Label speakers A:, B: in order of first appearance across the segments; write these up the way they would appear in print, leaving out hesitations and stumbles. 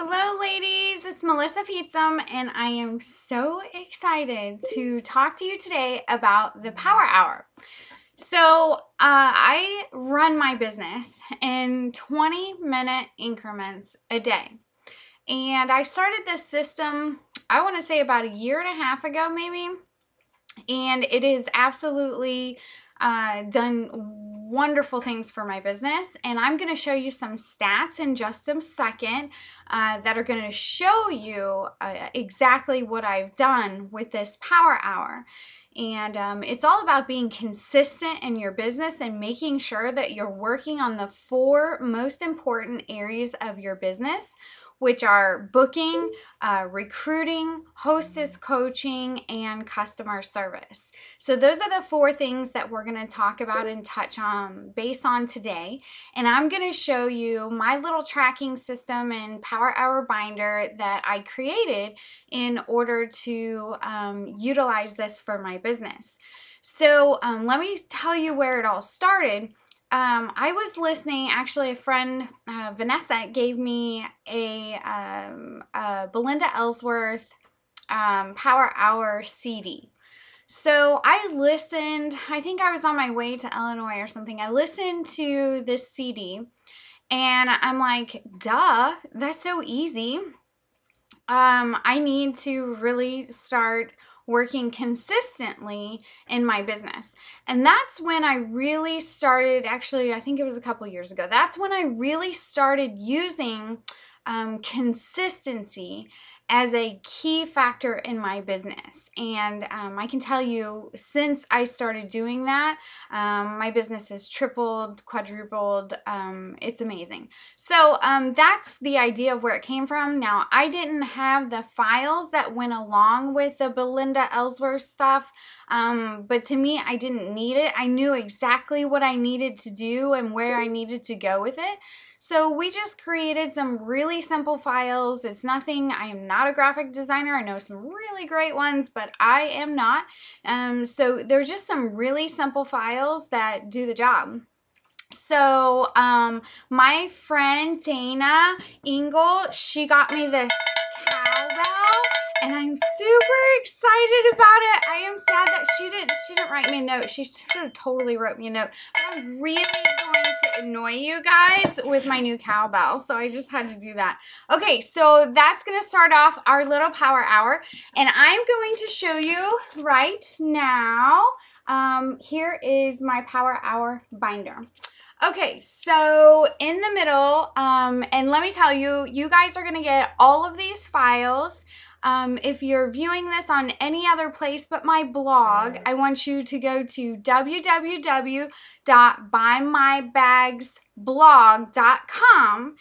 A: Hello ladies, it's Melissa Feetsum and I am so excited to talk to you today about the Power Hour. So I run my business in 20-minute increments a day. And I started this system, I want to say about a year and a half ago maybe. And it is absolutely done wonderful things for my business, and I'm going to show you some stats in just a second that are going to show you exactly what I've done with this Power Hour. And it's all about being consistent in your business and making sure that you're working on the 4 most important areas of your business, which are booking, recruiting, hostess coaching, and customer service. So those are the 4 things that we're going to talk about and touch on based on today. And I'm going to show you my little tracking system and Power Hour binder that I created in order to utilize this for my business. So let me tell you where it all started. I was listening, actually a friend, Vanessa, gave me a Belinda Ellsworth Power Hour CD. So I listened, I think I was on my way to Illinois or something. I listened to this CD and I'm like, duh, that's so easy. I need to really start working consistently in my business. And that's when I really started, actually, I think it was a couple years ago. That's when I really started using consistency as a key factor in my business. And I can tell you, since I started doing that, my business has tripled, quadrupled. It's amazing. So that's the idea of where it came from. Now, I didn't have the files that went along with the Belinda Ellsworth stuff, but to me, I didn't need it. I knew exactly what I needed to do and where I needed to go with it. So we just created some really simple files. It's nothing, I am not a graphic designer. I know some really great ones, but I am not. So they're just some really simple files that do the job. So my friend Dana Engel, she got me this cowbell and I'm super excited about it. I am sad that she didn't write me a note. She should have totally wrote me a note. But I'm really going to annoy you guys with my new cowbell, so I just had to do that. Okay, so that's going to start off our little Power Hour, and I'm going to show you right now. Here is my Power Hour binder. Okay, so in the middle, and let me tell you, you guys are going to get all of these files. If you're viewing this on any other place but my blog, I want you to go to www.buymybagsblog.com,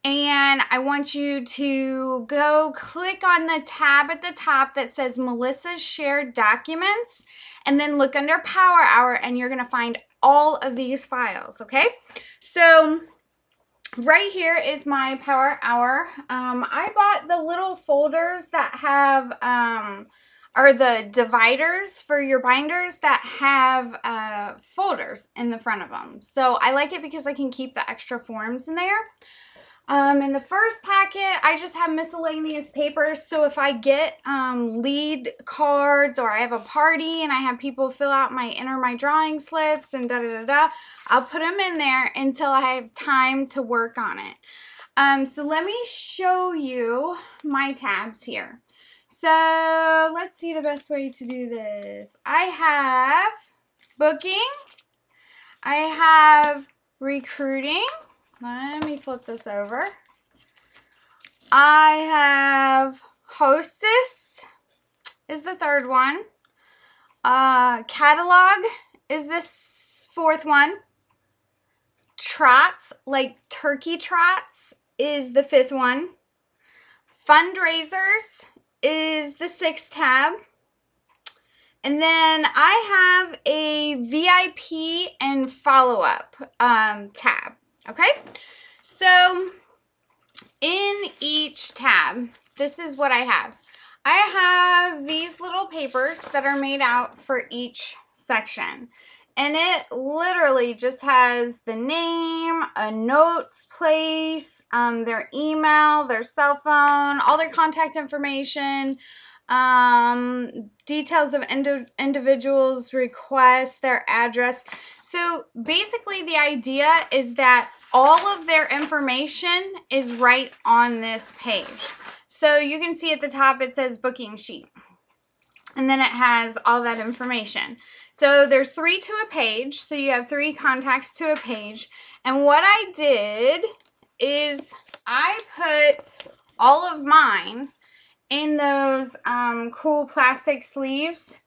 A: and I want you to go click on the tab at the top that says Melissa's Shared Documents, and then look under Power Hour, and you're going to find all of these files, okay? So right here is my Power Hour. I bought the little folders that have, are the dividers for your binders that have folders in the front of them. So I like it because I can keep the extra forms in there. In the first packet, I just have miscellaneous papers. So if I get lead cards, or I have a party and I have people fill out enter my drawing slips and da-da-da-da, I'll put them in there until I have time to work on it. So let me show you my tabs here. So let's see the best way to do this. I have booking. I have recruiting. Let me flip this over. I have hostess is the 3rd one. Catalog is the 4th one. Trots, like turkey trots, is the 5th one. Fundraisers is the 6th tab. And then I have a VIP and follow-up tab. Okay, so in each tab, this is what I have. I have these little papers that are made out for each section. And it literally just has the name, a notes place, their email, their cell phone, all their contact information, details of individuals' requests, their address. So basically the idea is that all of their information is right on this page. So you can see at the top it says booking sheet. And then it has all that information. So there's 3 to a page. So you have 3 contacts to a page. And what I did is I put all of mine in those cool plastic sleeves.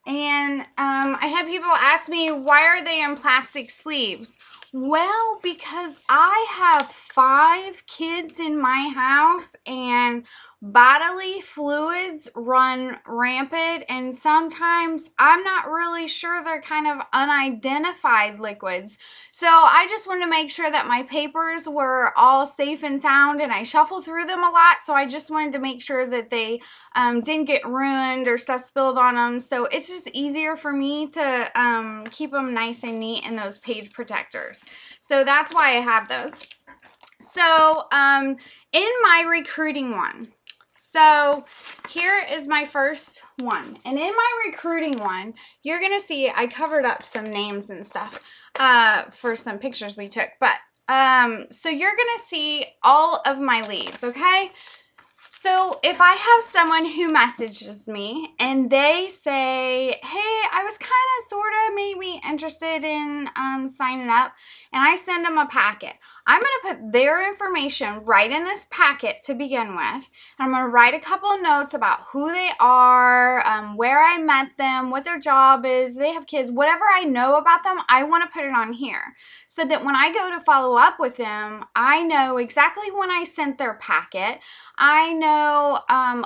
A: And I had people ask me, why are they in plastic sleeves? Well, because I have 5 kids in my house and bodily fluids run rampant, and sometimes I'm not really sure, they're kind of unidentified liquids. So I just wanted to make sure that my papers were all safe and sound, and I shuffle through them a lot, so I just wanted to make sure that they didn't get ruined or stuff spilled on them. So it's just easier for me to keep them nice and neat in those page protectors. So that's why I have those. So in my recruiting one, so here is my first one. And in my recruiting one, you're going to see I covered up some names and stuff for some pictures we took. But so you're going to see all of my leads, okay? So if I have someone who messages me and they say, hey, I was kind of sort of maybe interested in signing up, and I send them a packet, I'm going to put their information right in this packet to begin with. And I'm going to write a couple of notes about who they are, where I met them, what their job is, they have kids, whatever I know about them, I want to put it on here. So that when I go to follow up with them, I know exactly when I sent their packet. I know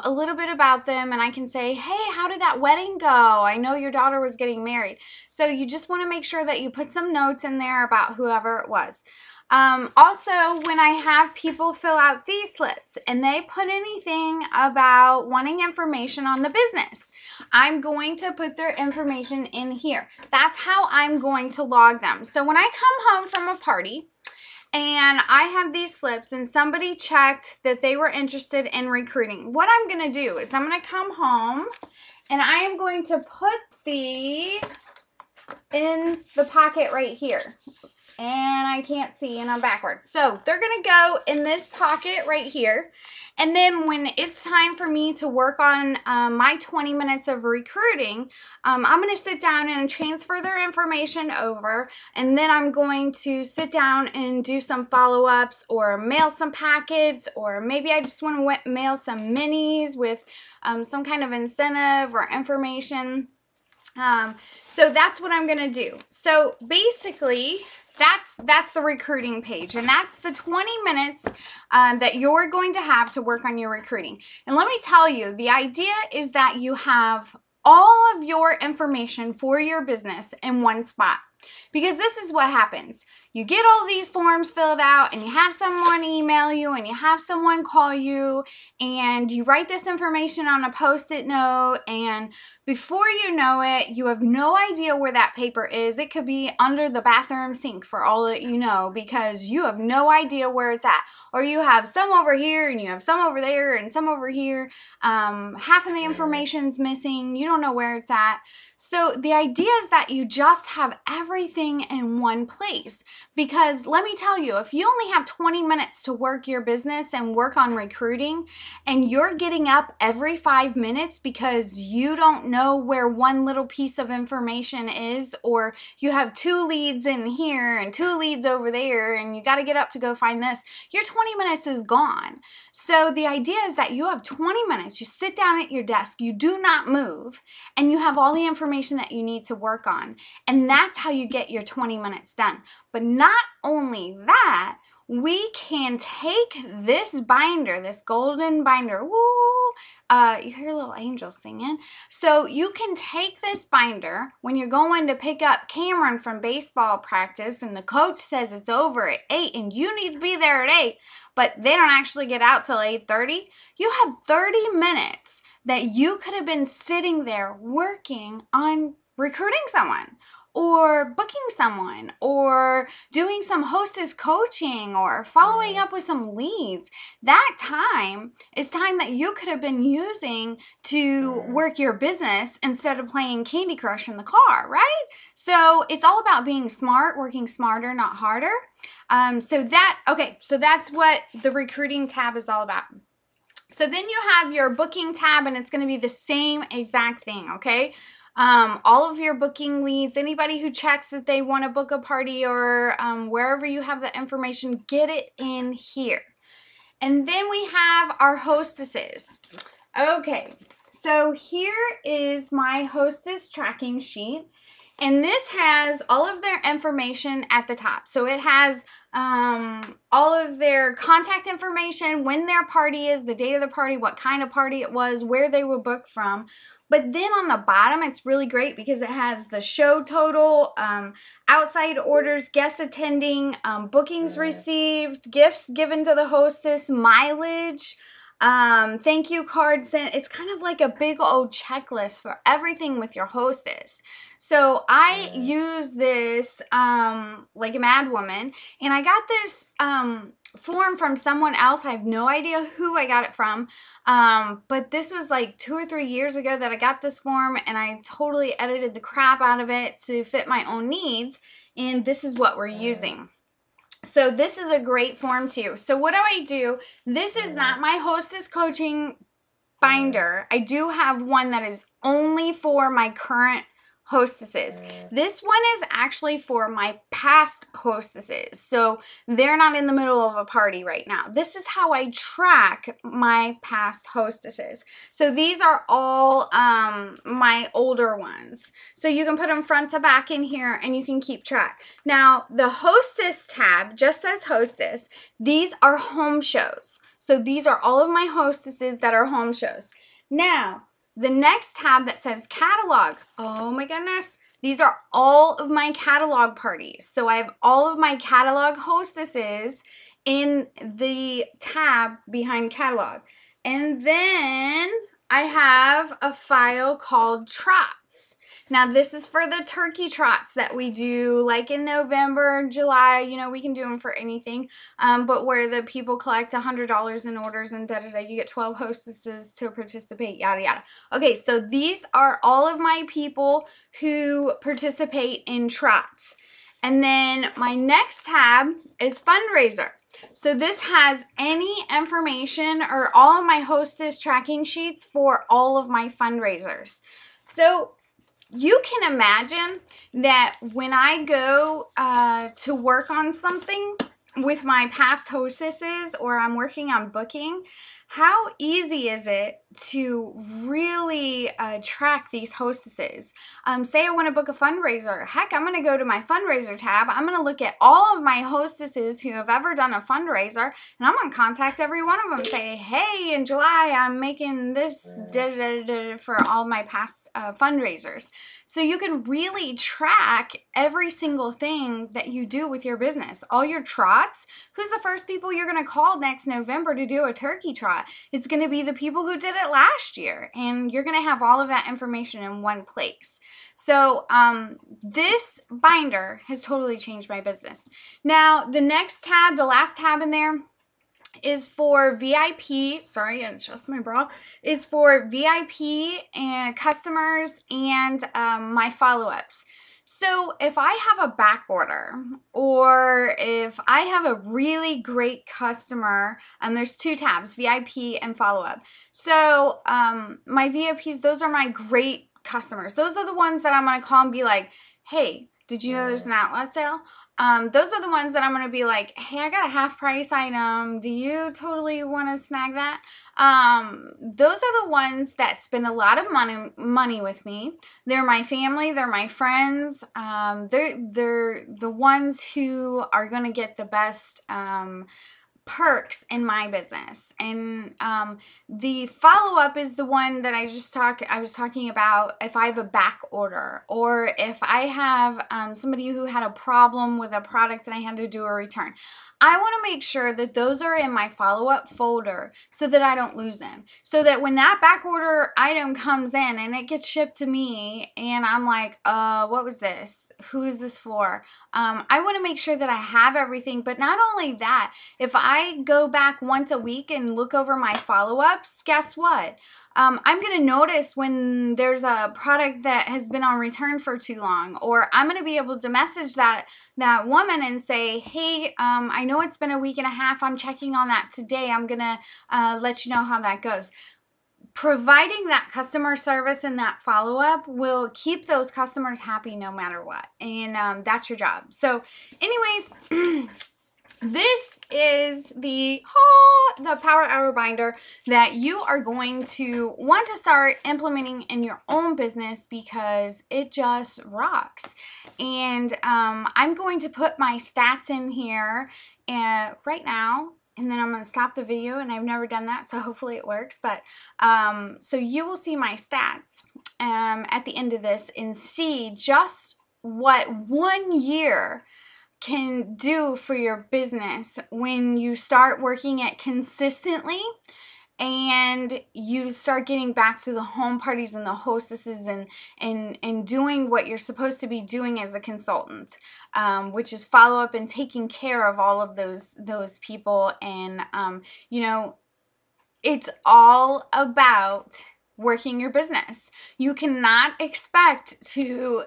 A: a little bit about them, and I can say, hey, how did that wedding go? I know your daughter was getting married. So you just want to make sure that you put some notes in there about whoever it was. Also, when I have people fill out these slips and they put anything about wanting information on the business, I'm going to put their information in here. That's how I'm going to log them. So when I come home from a party and I have these slips and somebody checked that they were interested in recruiting, what I'm going to do is I'm going to come home and I am going to put these in the pocket right here. And I can't see, and I'm backwards. So they're going to go in this pocket right here. And then when it's time for me to work on my 20 minutes of recruiting, I'm going to sit down and transfer their information over. And then I'm going to sit down and do some follow-ups or mail some packets, or maybe I just want to mail some minis with some kind of incentive or information. So that's what I'm going to do. So basically, that's the recruiting page, and that's the 20 minutes that you're going to have to work on your recruiting. And let me tell you, the idea is that you have all of your information for your business in one spot. Because this is what happens. You get all these forms filled out, and you have someone email you, and you have someone call you, and you write this information on a Post-it note, and before you know it, you have no idea where that paper is. It could be under the bathroom sink for all that you know, because you have no idea where it's at. Or you have some over here, and you have some over there, and some over here. Half of the information's missing. You don't know where it's at. So the idea is that you just have everything in one place. Because let me tell you, if you only have 20 minutes to work your business and work on recruiting, and you're getting up every 5 minutes because you don't know where one little piece of information is, or you have 2 leads in here and 2 leads over there, and you got to get up to go find this, your 20 minutes is gone. So the idea is that you have 20 minutes, you sit down at your desk, you do not move, and you have all the information that you need to work on. And that's how you get your 20 minutes done. But not only that, we can take this binder, this golden binder, woo, you hear little angels singing. So you can take this binder when you're going to pick up Cameron from baseball practice and the coach says it's over at 8 and you need to be there at 8, but they don't actually get out till 8:30. You have 30 minutes that you could have been sitting there working on recruiting someone. or booking someone, or doing some hostess coaching, or following up with some leads. That time is time that you could have been using to work your business instead of playing Candy Crush in the car, right? So it's all about being smart, working smarter, not harder. So that's what the recruiting tab is all about. So then you have your booking tab, and it's going to be the same exact thing, okay? All of your booking leads, anybody who checks that they want to book a party, or wherever you have the information, get it in here. And then we have our hostesses. Okay, so here is my hostess tracking sheet. And this has all of their information at the top. So it has all of their contact information, when their party is, the date of the party, what kind of party it was, where they were booked from. But then on the bottom, it's really great because it has the show total, outside orders, guests attending, bookings received, gifts given to the hostess, mileage, thank you card sent. It's kind of like a big old checklist for everything with your hostess. So I use this like a mad woman, and I got this form from someone else. I have no idea who I got it from, but this was like 2 or 3 years ago that I got this form, and I totally edited the crap out of it to fit my own needs, and this is what we're using. So this is a great form too. So what do? This is not my hostess coaching binder. I do have one that is only for my current hostesses. This one is actually for my past hostesses. So they're not in the middle of a party right now. This is how I track my past hostesses. So these are all my older ones. So you can put them front to back in here and you can keep track. Now the hostess tab just says hostess. These are home shows. So these are all of my hostesses that are home shows. Now, the next tab that says catalog, oh my goodness, these are all of my catalog parties. So I have all of my catalog hostesses in the tab behind catalog. And then I have a file called trots. Now this is for the turkey trots that we do like in November, July, you know, we can do them for anything, but where the people collect $100 in orders and da-da-da, you get 12 hostesses to participate, yada yada. Okay, so these are all of my people who participate in trots. And then my next tab is fundraiser. So this has any information or all of my hostess tracking sheets for all of my fundraisers. So you can imagine that when I go to work on something with my past hostesses, or I'm working on booking, how easy is it to really track these hostesses? Say I want to book a fundraiser. Heck, I'm going to go to my fundraiser tab. I'm going to look at all of my hostesses who have ever done a fundraiser, and I'm going to contact every one of them and say, hey, in July, I'm making this for all my past fundraisers. So you can really track every single thing that you do with your business. All your trots. Who's the first people you're going to call next November to do a turkey trot? It's going to be the people who did it last year. And you're going to have all of that information in one place. So this binder has totally changed my business. Now, the next tab, the last tab in there, is for VIP, sorry, I adjust my bra, is for VIP and customers and my follow-ups. So if I have a back order, or if I have a really great customer, and there's two tabs, VIP and follow-up. So my VIPs, those are my great customers. Those are the ones that I'm going to call and be like, hey, did you know there's an outlet sale? Those are the ones that I'm going to be like, hey, I got a half price item. Do you totally want to snag that? Those are the ones that spend a lot of money with me. They're my family. They're my friends. They're the ones who are going to get the best, perks in my business. And the follow-up is the one that I was talking about. If I have a back order, or if I have somebody who had a problem with a product and I had to do a return, I want to make sure that those are in my follow-up folder so that I don't lose them. So that when that back order item comes in and it gets shipped to me and I'm like, what was this? Who is this for? I want to make sure that I have everything, but not only that, if I go back once a week and look over my follow-ups, guess what? I'm going to notice when there's a product that has been on return for too long, or I'm going to be able to message that woman and say, hey, I know it's been a week and a half. I'm checking on that today. I'm going to let you know how that goes. Providing that customer service and that follow-up will keep those customers happy no matter what. And that's your job. So anyways, this is the Power Hour binder that you are going to want to start implementing in your own business because it just rocks. And I'm going to put my stats in here right now. And then I'm going to stop the video, and I've never done that, so hopefully it works. But so you will see my stats at the end of this and see just what 1 year can do for your business when you start working it consistently and you start getting back to the home parties and the hostesses and doing what you're supposed to be doing as a consultant, which is follow up and taking care of all of those people. And you know, it's all about working your business. You cannot expect to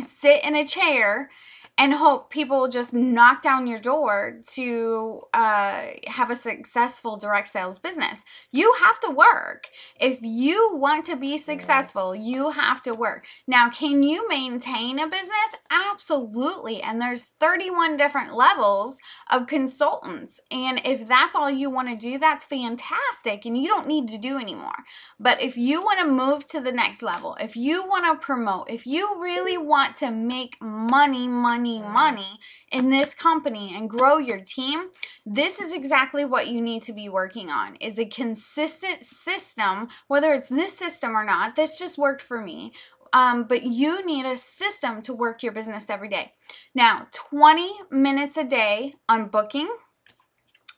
A: sit in a chair and hope people will just knock down your door to have a successful direct sales business. You have to work. If you want to be successful, you have to work. Now, can you maintain a business? Absolutely. And there's 31 different levels of consultants. And if that's all you want to do, that's fantastic. And you don't need to do anymore. But if you want to move to the next level, if you want to promote, if you really want to make money in this company and grow your team, this is exactly what you need to be working on, is a consistent system, whether it's this system or not. This just worked for me. But you need a system to work your business every day. Now, 20 minutes a day on booking.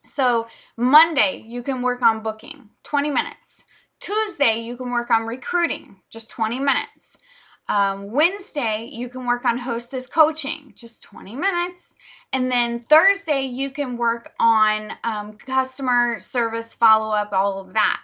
A: So Monday, you can work on booking, 20 minutes. Tuesday, you can work on recruiting, just 20 minutes. Wednesday, you can work on hostess coaching, just 20 minutes. And then Thursday, you can work on customer service follow-up, all of that.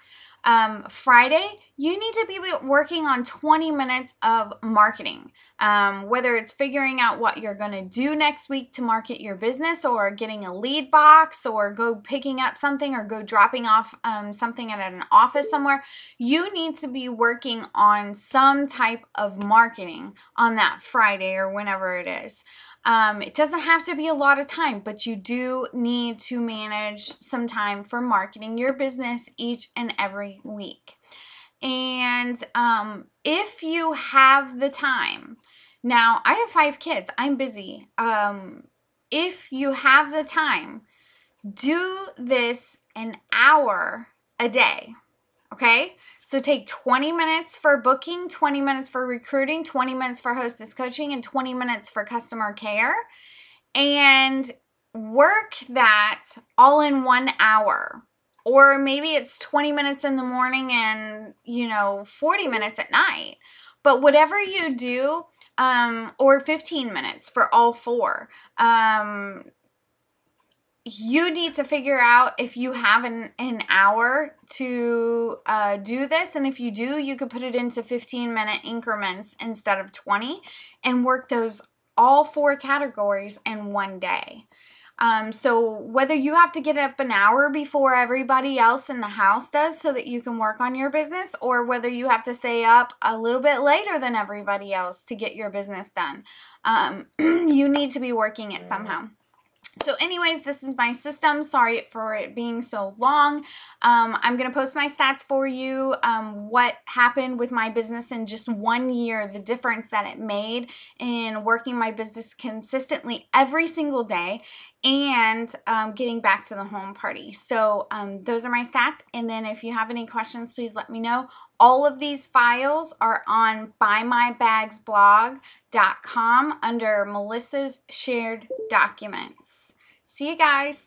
A: Friday, you need to be working on 20 minutes of marketing, whether it's figuring out what you're going to do next week to market your business, or getting a lead box, or go picking up something, or go dropping off something at an office somewhere. You need to be working on some type of marketing on that Friday or whenever it is. It doesn't have to be a lot of time, but you do need to manage some time for marketing your business each and every week. And if you have the time, now I have 5 kids, I'm busy. If you have the time, do this an hour a day. Okay, so take 20 minutes for booking, 20 minutes for recruiting, 20 minutes for hostess coaching, and 20 minutes for customer care, and work that all in 1 hour. Or maybe it's 20 minutes in the morning and, 40 minutes at night. But whatever you do, or 15 minutes for all 4, you need to figure out if you have an hour to do this. And if you do, you could put it into 15-minute increments instead of 20 and work those all 4 categories in one day. So whether you have to get up an hour before everybody else in the house does so that you can work on your business, or whether you have to stay up a little bit later than everybody else to get your business done, you need to be working it somehow. So anyways, this is my system. Sorry for it being so long. I'm going to post my stats for you, what happened with my business in just 1 year, the difference that it made in working my business consistently every single day, and getting back to the home party. So those are my stats. And then if you have any questions, please let me know. All of these files are on buymybagsblog.com under Melissa's shared documents. See you guys.